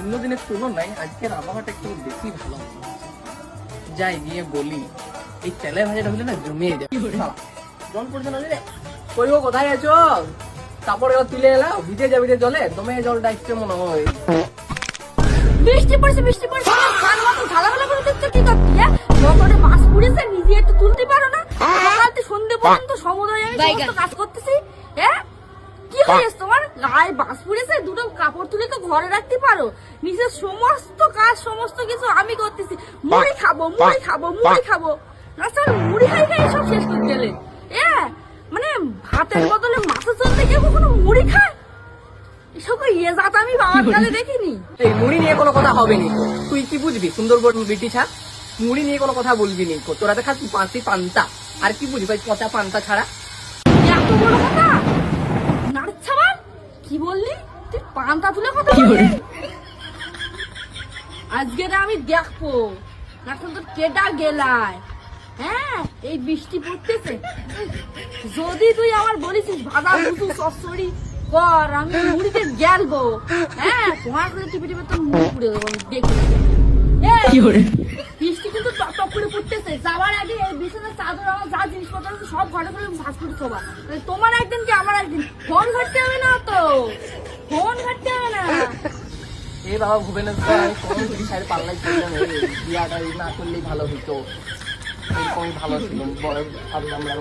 অন্য দিনের তুলনায় আজকের আবহাওয়াটা একটু বেশি ভালো। যাই গিয়ে বলি এই তেলে ভাজাটা হলে না জমিয়ে যাবে। জল পড়ছে না রে, কই গো কোথায় আছো? কাপড় তুলে এলাও, ভিজে যাবি রে জলে, দমে জলটা আসছে মনে হয়। বৃষ্টি পড়ছে খান মতো ঝালামেলা করে দিচ্ছ কি করতে? মোটরে মাছ পুড়েছে, নিজে একটু তুলতে পারো না? সকালতে সন্ধ্যে পর্যন্ত সমুদ্রে আমি সমস্ত কাজ করতেছি। কি হয়েছে তোমার? গায়ে বাস পুড়েছে, দুটো কাপড় তুলে তো ঘরে রাখতে পারো। নিজের সমস্ত কাজ সমস্ত কিছু আমি করতেছি। মুড়ি খাবো রাস্তায় মুড়ি খাই সব শেষ করে গেলে। মানে ভাতের বদলে মাছের চলতে গিয়ে কখনো মুড়ি খায়? এসব ইয়ে জাত আমি বাবার কালে দেখিনি। এই মুড়ি নিয়ে কোনো কথা হবে নি। তুই কি বুঝবি সুন্দরবন বেটি ছাড়? মুড়ি নিয়ে কোনো কথা বলবি নি। তোরা তো খাচ্ছি পাঁচটি পান্তা, আর কি বুঝবি পচা পান্তা ছাড়া? এত বড় কথা নাড়ছাবার কি বললি তুই? পান্তা তুলে কথা বললি? আজকে আমি দেখবো এখন তো কেটা গেলায়। এই বৃষ্টি পড়তেছে, যদি তুই আমার বলিস ভাজা বুঝু সরি কর, আমি মুড়িতে গেলবো। তোমার করে টিপে টিপে তোর মুড়ি পুড়ে দেবো আমি দেখি। বৃষ্টি কিন্তু টপ টপ করে পড়তেছে। যাওয়ার আগে এই বিছানার চাদর আমার যা জিনিসপত্র আছে সব ঘরে করে ভাজ করে শোবা। তোমার একদিন কি আমার একদিন। ফোন ঘাটতে হবে না তো, ফোন ঘাটতে হবে না। এ বাবা ভুবনেশ্বর, আমি কোনো যদি সাইড পাল্লাই ছিলাম, বিয়াটা না করলেই ভালো হতো। এরকমই ভালো ছিল বড় আমরা।